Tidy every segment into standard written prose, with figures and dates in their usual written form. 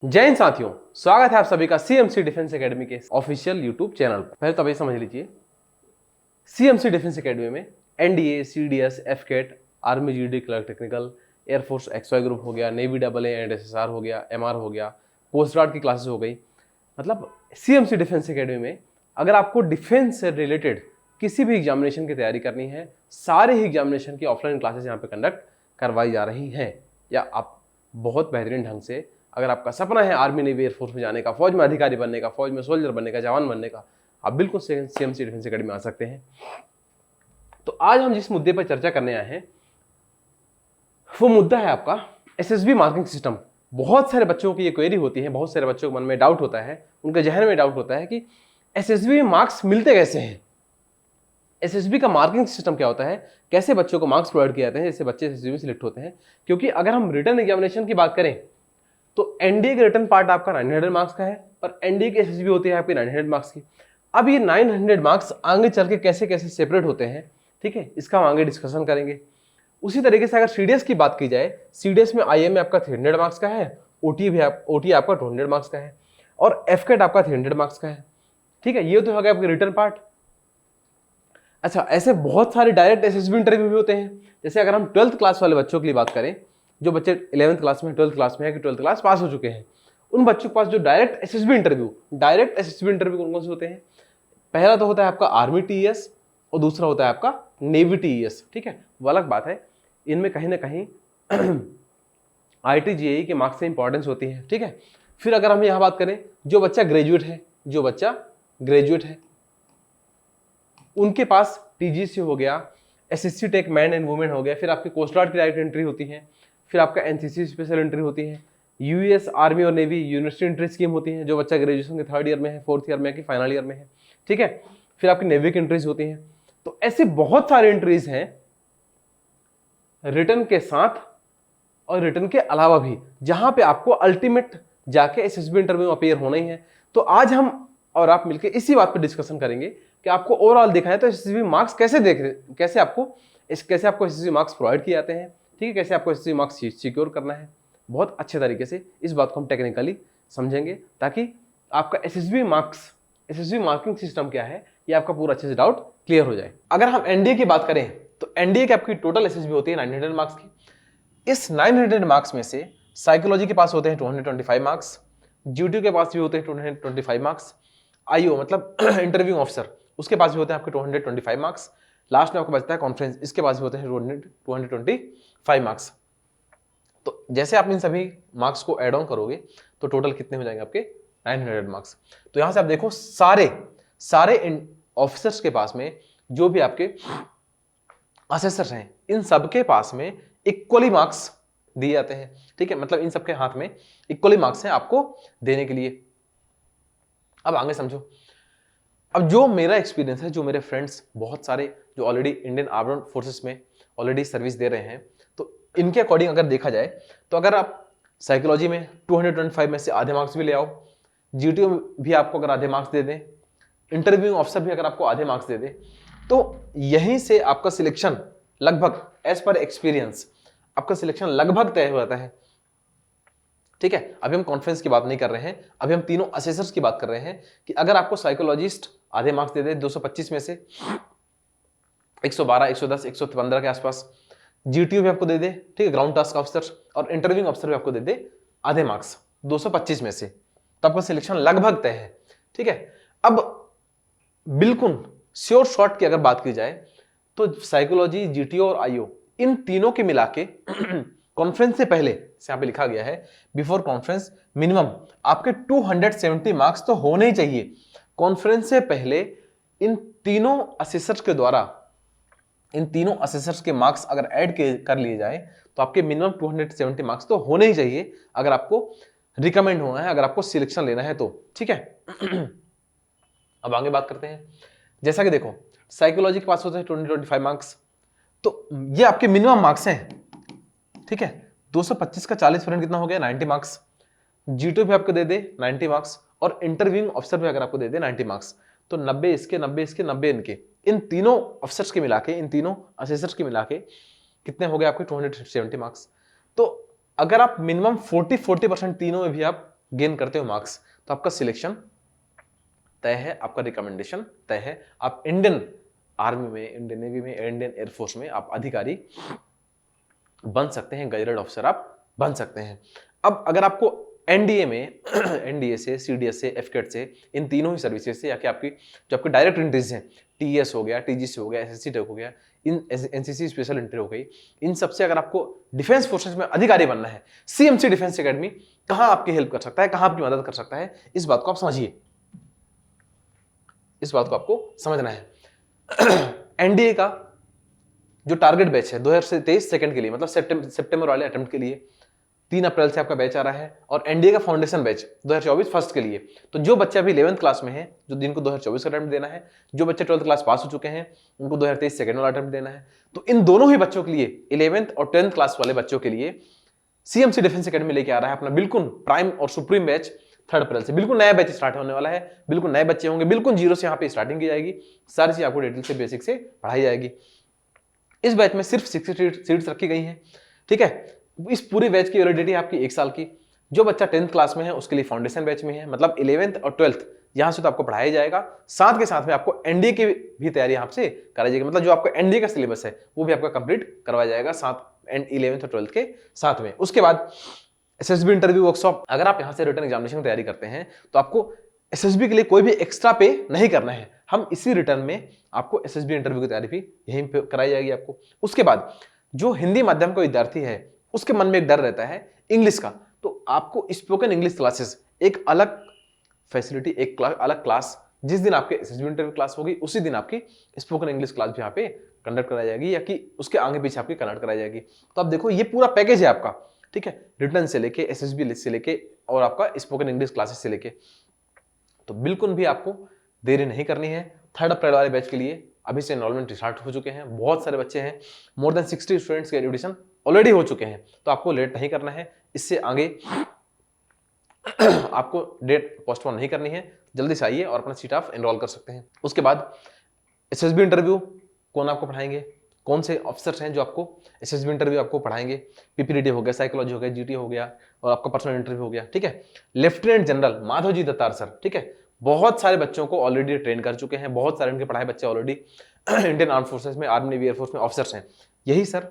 जय हिंद साथियों, स्वागत है आप सभी का सीएमसी डिफेंस एकेडमी के ऑफिशियल यूट्यूब चैनल पर। पहले तो आप ये समझ लीजिए, सीएमसी डिफेंस एकेडमी में NDA, CDS, AFCAT, army GD clerk technical, air force XY group हो गया, navy double A and SSR हो गया, एमआर हो गया, कोस्ट गार्ड की क्लासेस हो गई। मतलब सीएमसी डिफेंस एकेडमी में अगर आपको डिफेंस से रिलेटेड किसी भी एग्जामिनेशन की तैयारी करनी है, सारे ही एग्जामिनेशन की ऑफलाइन क्लासेस यहाँ पे कंडक्ट करवाई जा रही हैं। या आप बहुत बेहतरीन ढंग से, अगर आपका सपना है आर्मी नेवी एयरफोर्स में जाने का, फौज में अधिकारी बनने का, फौज में सोल्जर बनने का, जवान बनने का, आप बिल्कुल सीएमसी डिफेंस एकेडमी में आ सकते हैं। तो आज हम जिस मुद्दे पर चर्चा करने आए हैं वो मुद्दा है आपका एसएसबी मार्किंग सिस्टम। बहुत सारे बच्चों की ये क्वेरी होती है, बहुत सारे बच्चों के मन में डाउट होता है, उनके जहन में डाउट होता है कि एसएसबी में मार्क्स मिलते कैसे हैं, एसएसबी का मार्किंग सिस्टम क्या होता है, कैसे बच्चों को मार्क्स प्रोवाइड किए जाते हैं जिससे बच्चे एसएसबी में सिलेक्ट होते हैं। क्योंकि अगर हम रिटर्न एग्जामिनेशन की बात करें तो एनडीए के रिटर्न पार्ट आपका 900 मार्क्स का है, पर एनडीए की एसएसबी होती है आपकी 900 मार्क्स की। अब ये 900 मार्क्स आगे चल के कैसे कैसे सेपरेट होते हैं, ठीक है, इसका हम आगे डिस्कशन करेंगे। उसी तरीके से अगर सीडीएस की बात की जाए, सीडीएस में आईएम में आपका 300 मार्क्स का है, ओटी आपका 200 मार्क्स का है, और एफकेट आपका 300 मार्क्स का है। ठीक है, ये तो हो गया आपके रिटर्न पार्ट। अच्छा, ऐसे बहुत सारे डायरेक्ट एसएसबी इंटरव्यू भी होते हैं। जैसे अगर हम 12th क्लास वाले बच्चों के लिए बात करें, जो बच्चे 11th क्लास में, 12th क्लास में है कि 12th क्लास पास हो चुके हैं, उन बच्चों के पास जो डायरेक्ट एसएसबी इंटरव्यू कौन कौन से होते हैं? पहला तो होता है आपका आर्मी टीईएस और दूसरा होता है आपका नेवी टीईएस। ठीक है, वो अलग बात है, इनमें कहीं ना कहीं आईटी जेईई के मार्क्स से इंपॉर्टेंस होती है। ठीक है, फिर अगर हम यहाँ बात करें, जो बच्चा ग्रेजुएट है उनके पास टीजीसी हो गया, SSC tech man and women हो गया, फिर आपकी कोस्ट गार्ड की डायरेक्ट एंट्री होती है, फिर आपका एनसीसी स्पेशल एंट्री होती है, यूएस आर्मी और नेवी यूनिवर्सिटी एंट्री स्कीम होती है, जो बच्चा ग्रेजुएशन के 3rd ईयर में है, 4th ईयर में है कि फाइनल ईयर में है। ठीक है, फिर आपकी नेवी की एंट्रीज होती हैं। तो ऐसे बहुत सारे एंट्रीज हैं रिटर्न के साथ और रिटर्न के अलावा भी, जहां पे आपको अल्टीमेट जाके एसएसबी इंटरव्यू में अपीयर होना ही है। तो आज हम और आप मिलकर इसी बात पर डिस्कशन करेंगे कि आपको ओवरऑल देखा है तो एसएसबी मार्क्स कैसे आपको एसएसबी मार्क्स प्रोवाइड किए जाते हैं। ठीक है, कैसे आपको एसएसबी मार्क्स सिक्योर करना है, बहुत अच्छे तरीके से इस बात को हम टेक्निकली समझेंगे, ताकि आपका एसएसबी मार्किंग सिस्टम क्या है ये आपका पूरा अच्छे से डाउट क्लियर हो जाए। अगर हम एनडीए की बात करें तो एनडीए की आपकी टोटल एसएसबी होती है 900 मार्क्स की। इस 900 मार्क्स में से साइकोलॉजी के पास होते हैं 225 मार्क्स, जीटीयू के पास भी होते हैं 225 मार्क्स, आईओ मतलब इंटरव्यू ऑफिसर, उसके पास भी होते हैं आपके 225 मार्क्स, लास्ट में आपको बचता है कॉन्फ्रेंस, इसके पास भी होते हैं 225 मार्क्स। तो जैसे आप इन सभी मार्क्स को ऐड ऑन करोगे तो टोटल कितने हो जाएंगे आपके 900 मार्क्स। तो यहां से आप देखो सारे ऑफिसर्स के पास में, जो भी आपके असेसर्स हैं, इन सबके पास में इक्वली मार्क्स दिए जाते हैं। ठीक है, मतलब इन सबके हाथ में इक्वली मार्क्स हैं आपको देने के लिए। अब आगे समझो, अब जो मेरा एक्सपीरियंस है, जो मेरे फ्रेंड्स बहुत सारे जो ऑलरेडी इंडियन आर्म्ड फोर्सेस में ऑलरेडी सर्विस दे रहे हैं, तो इनके अकॉर्डिंग अगर देखा जाए तो अगर आप साइकोलॉजी में 225 में से आधे मार्क्स भी ले आओ, जीटीओ भी आपको अगर आधे मार्क्स दे दें, इंटरव्यू ऑफिसर भी अगर आपको आधे मार्क्स दे दे, तो यहीं से आपका सिलेक्शन लगभग एज पर एक्सपीरियंस आपका सिलेक्शन लगभग तय हो जाता है। ठीक है, अभी हम कॉन्फ्रेंस की बात नहीं कर रहे हैं, अभी हम तीनों असेसर्स की बात कर रहे हैं कि अगर आपको साइकोलॉजिस्ट आधे मार्क्स दे दे 225 में से 112, 110, 115 के आसपास, जीटीयू भी आपको दे दे, ठीक है, ग्राउंड टास्क ऑफिसर, और इंटरव्यू ऑफिसर भी आपको दे दे आधे मार्क्स 225 में से, तो आपका सिलेक्शन लगभग तय है। ठीक है, अब बिल्कुल श्योर शॉट की अगर बात की जाए तो साइकोलॉजी, जीटीओ और आईओ, इन तीनों के मिला के कॉन्फ्रेंस से पहले यहां पे लिखा गया है, बिफोर कॉन्फ्रेंस मिनिमम आपके 270 मार्क्स तो होने ही चाहिए। कॉन्फ्रेंस से पहले इन तीनों असेसर्स के द्वारा, इन तीनों असेसर्स के मार्क्स अगर ऐड कर लिए जाए तो आपके मिनिमम 270 मार्क्स तो होने ही चाहिए, अगर आपको रिकमेंड होना है, अगर आपको सिलेक्शन लेना है तो। ठीक है, अब आगे बात करते हैं। जैसा कि देखो, साइकोलॉजी के पास होते हैं 225 मार्क्स, तो ये आपके मिनिमम मार्क्स हैं। ठीक है, 225 का 40% कितना हो गया? 90 मार्क्स। जीटीओ भी आपको दे दे 90 मार्क्स, और इंटरव्यू ऑफिसर भी अगर आपको दे दे 90 मार्क्स, तो 90 इसके, 90 इसके, 90 इनके, इन तीनों ऑफिसर्स के मिला के, इन तीनों असेसर्स के मिला के कितने हो गए आपके 270 मार्क्स। तो अगर आप मिनिमम 40% तीनों में भी आप गेन करते हो मार्क्स तो आपका सिलेक्शन तय है, आपका रिकमेंडेशन तय है, आप इंडियन आर्मी में, इंडियन नेवी में, इंडियन एयरफोर्स में आप अधिकारी बन सकते हैं, गैजेटेड ऑफिसर आप बन सकते हैं। अब अगर आपको एनडीए में एनडीए से, सीडीएस से, एफकेट से, इन तीनों ही सर्विसेज से, या कि आपकी जो आपकी डायरेक्ट एंट्रीज हैं, टीएस हो गया, टीजीसी हो गया, एसएससी टेक हो गया, इन एनसीसी स्पेशल एंट्री हो गई, इन सबसे अगर आपको डिफेंस फोर्सेस में अधिकारी बनना है, सीएमसी डिफेंस एकेडमी कहां आपकी हेल्प कर सकता है, कहां आपकी मदद कर सकता है, इस बात को आप समझिए, इस बात को आपको समझना है। एनडीए का जो टारगेट बैच है 2023 सेकंड के लिए, मतलब सितंबर वाले अटेम्प्ट के लिए 3 अप्रैल से आपका बैच आ रहा है, और एनडीए का फाउंडेशन बैच 2024 फर्स्ट के लिए। तो जो बच्चे अभी 11th क्लास में हैं, जो जिनको 2024 का अटेम्प्ट देना है, जो बच्चे 12th क्लास पास हो चुके हैं, उनको 2023 सेकंड वाला अटेम्प्ट देना है। तो इन दोनों ही बच्चों के लिए, 11th और 10th क्लास वाले बच्चों के लिए सीएमसी डिफेंस एकेडमी लेके आ रहा है अपना बिल्कुल प्राइम और सुप्रीम बैच 3 अप्रैल से। बिल्कुल नया बैच स्टार्ट होने वाला है, बिल्कुल नए बच्चे होंगे, बिल्कुल जीरो से यहाँ पे स्टार्टिंग की जाएगी, सारी चीज आपको डिटेल से, बेसिक से पढ़ाई जाएगी। इस बैच में सिर्फ 60 सीट्स रखी गई हैं, ठीक है। इस पूरे बैच की वैलिडिटी आपकी 1 साल की। जो बच्चा 10th क्लास में है उसके लिए फाउंडेशन बैच में है, मतलब 11th और 12th यहां से तो आपको पढ़ाया जाएगा, साथ के साथ में आपको एनडीए की भी तैयारी यहाँ से कराई जाएगी, मतलब जो आपका एनडीए का सिलेबस है वो भी आपका कंप्लीट करवाया जाएगा साथ 11th और 12th के साथ में। उसके बाद एसएसबी इंटरव्यू वर्कशॉप, अगर आप यहाँ से रिटर्न एग्जामिनेशन की तैयारी करते हैं तो आपको एसएसबी के लिए कोई भी एक्स्ट्रा पे नहीं करना है, हम इसी रिटर्न में आपको एसएसबी इंटरव्यू की तैयारी भी यहीं पे कराई जाएगी आपको। उसके बाद जो हिंदी माध्यम का विद्यार्थी है उसके मन में एक डर रहता है इंग्लिश का, तो आपको स्पोकन इंग्लिश क्लासेस, एक अलग फैसिलिटी, एक अलग क्लास, जिस दिन आपके एसएसबी इंटरव्यू क्लास होगी उसी दिन आपकी स्पोकन इंग्लिश क्लास भी यहाँ पे कंडक्ट कराई जाएगी, या कि उसके आगे पीछे आपकी कंडक्ट कराई जाएगी। तो आप देखो ये पूरा पैकेज है आपका, ठीक है, रिटर्न से लेके, एसएसबी से लेके, और आपका स्पोकन इंग्लिश क्लासेस से लेके। तो बिल्कुल भी आपको देरी नहीं करनी है। 3 अप्रैल वाले बैच के लिए अभी से एनरोलमेंट स्टार्ट हो चुके हैं, बहुत सारे बच्चे हैं, मोर देन 60 स्टूडेंट्स के एडमिशन ऑलरेडी हो चुके हैं, तो आपको लेट नहीं करना है, इससे आगे आपको डेट पोस्टपोन नहीं करनी है, जल्दी से आइए और अपना सीट आप एनरोल कर सकते हैं। उसके बाद एसएसबी इंटरव्यू कौन आपको पढ़ाएंगे, कौन से ऑफिसर्स हैं जो आपको एसएसबी इंटरव्यू आपको पढ़ाएंगे, पीपीडीटी हो गया, साइकोलॉजी हो गया, जीटी हो गया, और आपका पर्सनल इंटरव्यू हो गया, ठीक है। लेफ्टिनेंट जनरल माधवजी दत्तार सर, ठीक है, बहुत सारे बच्चों को ऑलरेडी ट्रेन कर चुके हैं, बहुत सारे उनके पढ़ाए बच्चे ऑलरेडी इंडियन आर्म फोर्सेस में, आर्मी नेवी एयरफोर्स में ऑफिसर्स हैं। यही sir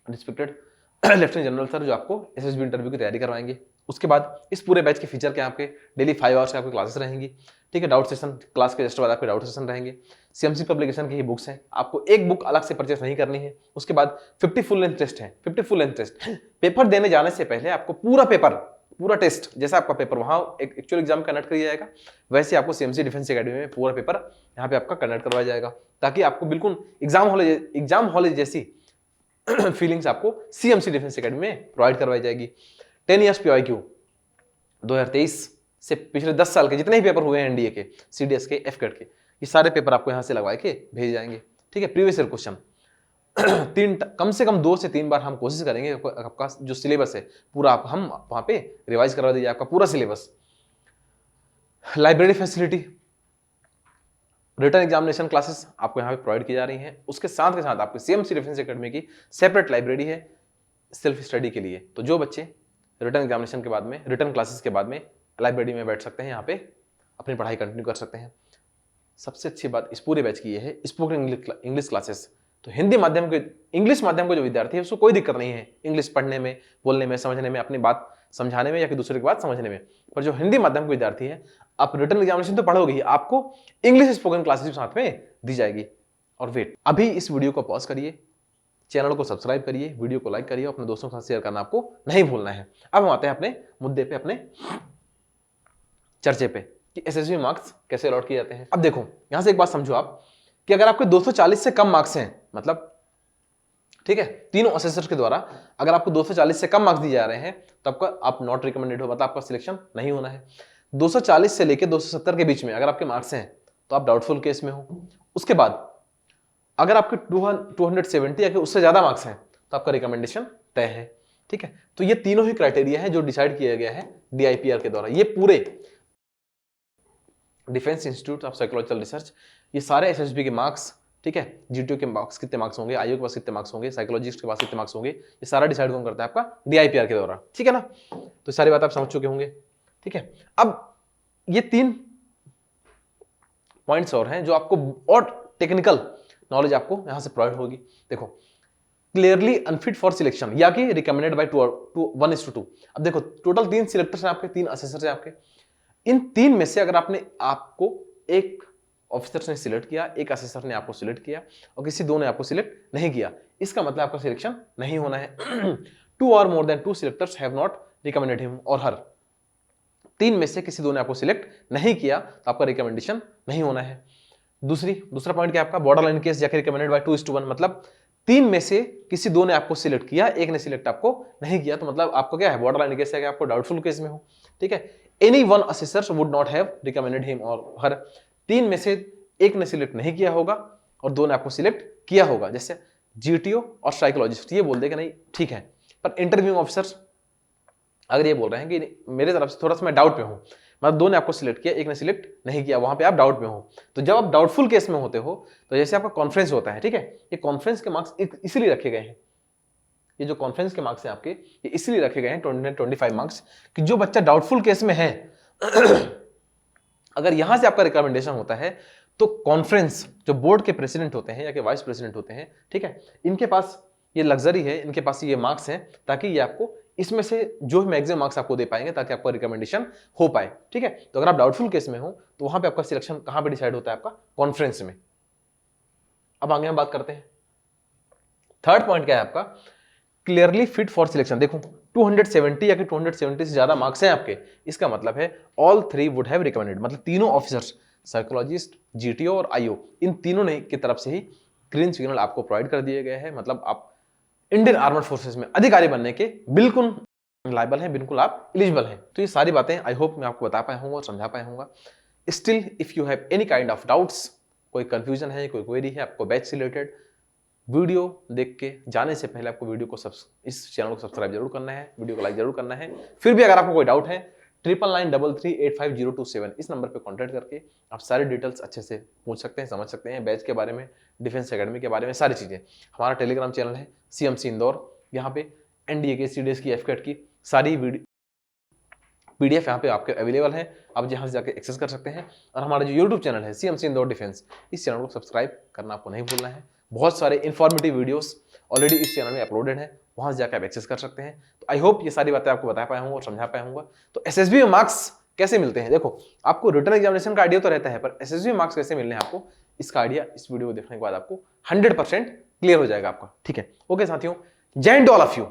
respected lieutenant general sir जो आपको एसएसबी इंटरव्यू की तैयारी करवाएंगे। उसके बाद इस पूरे बैच के फीचर क्या, आपके डेली 5 आवर्स के आपके क्लासेस रहेंगी, ठीक है। डाउट सेशन, क्लास के जस्ट बाद आपके डाउट सेशन रहेंगे। सीएमसी पब्लिकेशन की ही बुक्स हैं, आपको एक बुक अलग से परचेस नहीं करनी है। उसके बाद 50 फुल लेंथ टेस्ट है, 50 फुल लेंथ टेस्ट। पेपर देने जाने से पहले आपको पूरा पेपर, पूरा टेस्ट, जैसा आपका पेपर वहां एक एक्चुअल एग्जाम कंडक्ट किया जाएगा, वैसे आपको सीएमसी डिफेंस एकेडमी में पूरा पेपर यहाँ पे आपका कंडक्ट करवाया जाएगा, ताकि आपको बिल्कुल एग्जाम हॉल जैसी फीलिंग्स आपको सीएमसी डिफेंस एकेडमी में प्रोवाइड करवाई जाएगी। 10 इयर्स पीवाईक्यू 2023 से पिछले 10 साल के जितने ही पेपर हुए हैं एनडीए के, सीडीएस के, एफकेट के, ये सारे पेपर आपको यहाँ से लगवा के भेज जाएंगे, ठीक है। प्रीवियस ईयर क्वेश्चन कम से कम 2 से 3 बार हम कोशिश करेंगे आपका जो सिलेबस है पूरा हम वहाँ पे रिवाइज करवा दीजिए आपका पूरा syllabus. Library facility, return examination classes आपको यहाँ पे प्रोवाइड की जा रही हैं, उसके साथ के साथ आपको सीएमसी डिफेंस एकेडमी की सेपरेट लाइब्रेरी है सेल्फ स्टडी के लिए। तो जो बच्चे रिटर्न एग्जामिनेशन के बाद में, रिटर्न क्लासेस के बाद में लाइब्रेरी में बैठ सकते हैं, यहाँ पे अपनी पढ़ाई कंटिन्यू कर सकते हैं। सबसे अच्छी बात इस पूरे बैच की ये है, स्पोकन इंग्लिश क्लासेस। तो हिंदी माध्यम के, इंग्लिश माध्यम का जो विद्यार्थी है उसको कोई दिक्कत नहीं है इंग्लिश पढ़ने में, बोलने में, समझने में, अपनी बात समझाने में, या फिर दूसरे की बात समझने में। पर जो हिंदी माध्यम का विद्यार्थी है, आप रिटर्न एग्जामिनेशन तो पढ़ोगे ही, आपको इंग्लिश स्पोकन क्लासेस साथ में दी जाएगी। और वेट, अभी इस वीडियो को पॉज करिए, चैनल को सब्सक्राइब करिए, वीडियो को लाइक करिए, अपने दोस्तों के साथ शेयर करना आपको नहीं भूलना है। अब हम आते हैं अपने मुद्दे पे, अपने चर्चे पे, कि एसएसबी मार्क्स कैसे अलॉट किए जाते हैं। अब देखो यहां से एक बात समझो आप, कि अगर आपके 240 से कम मार्क्स हैं, मतलब ठीक है, तीनों असेसर्स के द्वारा अगर आपको 240 से कम मार्क्स दिए जा रहे हैं तो आपका आप नॉट रिकमेंडेड हो, मतलब आपका सिलेक्शन नहीं होना है। 240 से लेकर 270 के बीच में अगर आपके मार्क्स हैं तो आप डाउटफुल केस में हो। उसके बाद अगर आपके 270 या उससे ज्यादा मार्क्स हैं तो आपका रिकमेंडेशन तय है, ठीक है। तो ये तीनों ही क्राइटेरिया है जो डिसाइड किया गया है डीआईपीआर के द्वारा। ये पूरे defence institute of psychological research, ये सारे एसएसबी के मार्क्स, ठीक है, जीटीओ के मार्क्स कितने मार्क्स होंगे, आईओ के पास कितने मार्क्स होंगे, साइकोलॉजिस्ट के पास कितने मार्क्स होंगे, ये सारा डिसाइड कौन करता है, आपका डीआईपीआर के द्वारा, ठीक है ना। तो सारी बात आप समझ चुके होंगे। ठीक है, अब ये 3 पॉइंट्स और हैं जो आपको और टेक्निकल नॉलेज आपको यहां से प्रोवाइड होगी। देखो, क्लियरली अनफिट फॉर सिलेक्शन या कि रिकमेंडेड बाय 1:2। अब देखो, टोटल 3 सिलेक्टर्स हैं आपके, 3 असेसर्स हैं आपके। इन 3 में से अगर आपको एक ऑफिसर ने सिलेक्ट किया, एक असेसर ने आपको सिलेक्ट किया और किसी 2 ने आपको सिलेक्ट नहीं किया, इसका मतलब आपका सिलेक्शन नहीं होना है। 2 or more than 2 selectors have not recommended him और हर। 3 में से किसी 2 ने आपको सिलेक्ट नहीं किया तो आपका रिकमेंडेशन नहीं होना है। दूसरा पॉइंट क्या है आपका, बॉर्डर लाइन केस जाके रिकमेंडेड बाय 2:1, मतलब 3 में से किसी 2 ने आपको सिलेक्ट किया, एक ने सिलेक्ट आपको नहीं किया, तो मतलब आपको क्या है, बॉर्डर लाइन केस है कि आपको डाउटफुल केस में हो। ठीक है, any one assessor would not have recommended him और हर। 3 में से एक ने सिलेक्ट नहीं किया होगा और 2 ने आपको सिलेक्ट किया होगा, जैसे जीटीओ और साइकोलॉजिस्ट ये बोल दे कि नहीं ठीक है, पर इंटरव्यू ऑफिसर अगर ये बोल रहे हैं कि मेरे तरफ से थोड़ा सा मैं डाउट में हूं, मतलब 2 ने आपको सिलेक्ट किया, एक ने सिलेक्ट नहीं किया, वहां पे आप डाउट में हो, तो जब आप डाउटफुल केस में होते हो तो जैसे आपका कॉन्फ्रेंस होता है, ठीक है, ये कॉन्फ्रेंस के मार्क्स इसलिए रखे गए हैं, ये जो कॉन्फ्रेंस के मार्क्स हैं आपके, ये इसलिए रखे गए हैं 25 मार्क्स, कि जो बच्चा डाउटफुल केस में है अगर यहां से आपका रिकमेंडेशन होता है तो कॉन्फ्रेंस जो बोर्ड के प्रेसिडेंट होते हैं या के वाइस प्रेसिडेंट होते हैं, ठीक है, इनके पास ये लग्जरी है, इनके पास ये मार्क्स हैं ताकि ये आपको इसमें से जो मैक्सिमम मार्क्स आपको दे पाएंगे ताकि आपका रिकमेंडेशन हो पाए। ठीक है, तो अगर आप डाउटफुल केस में हो तो वहां पे आपका सिलेक्शन कहां पे डिसाइड होता है, आपका कॉन्फ्रेंस में। अब आगे हम बात करते हैं, थर्ड पॉइंट क्या है आपका, क्लियरली फिट फॉर सिलेक्शन। देखो 270 या कि 270 से ज्यादा मार्क्स हैं आपके, इसका मतलब है ऑल 3 वुड हैव रिकमेंडेड, मतलब तीनों ऑफिसर्स, साइकोलॉजिस्ट, जीटीओ और आईओ, इन तीनों ने की तरफ से ही ग्रीन सिग्नल आपको प्रोवाइड कर दिए गए हैं, मतलब आप इंडियन आर्मड फोर्सेस में अधिकारी बनने के बिल्कुल लायबल हैं, बिल्कुल आप एलिजिबल हैं। तो ये सारी बातें आई होप मैं आपको बता पाया हूँ और समझा पाया हूँ। Still if you have any kind of doubts, कोई कंफ्यूजन है, कोई क्वेरी है आपको बैच से रिलेटेड, वीडियो देख के जाने से पहले आपको वीडियो को इस चैनल को सब्सक्राइब जरूर करना है, वीडियो को लाइक जरूर करना है। फिर भी अगर आपको कोई डाउट है 9993385027 इस नंबर पे कांटेक्ट करके आप सारी डिटेल्स अच्छे से पूछ सकते हैं, समझ सकते हैं, बैच के बारे में, डिफेंस एकेडमी के बारे में, सारी चीज़ें। हमारा टेलीग्राम चैनल है CMC इंदौर, यहाँ पे NDA के CDS की FCAT की सारी PDF यहाँ पे आपके अवेलेबल है, आप जहाँ से जाके एक्सेस कर सकते हैं। और हमारा जो यूट्यूब चैनल है CMC इंदौर डिफेंस, इस चैनल को सब्सक्राइब करना आपको नहीं भूलना है। बहुत सारे इन्फॉर्मेटिव वीडियोस ऑलरेडी इस चैनल में अपलोडेड है, वहां से जाकर आप एक्सेस कर सकते हैं। तो आई होप ये सारी बातें आपको बता पाया हूँ और समझा पाया हूँ। तो SSB में मार्क्स कैसे मिलते हैं, देखो आपको रिटर्न एग्जामिनेशन का आइडिया तो रहता है, पर SSB में मार्क्स कैसे मिलने हैं आपको, इसका आइडिया इस वीडियो को देखने के बाद आपको 100% क्लियर हो जाएगा आपका। ठीक है, ओके साथियों, जय हिंद टू ऑल ऑफ यू।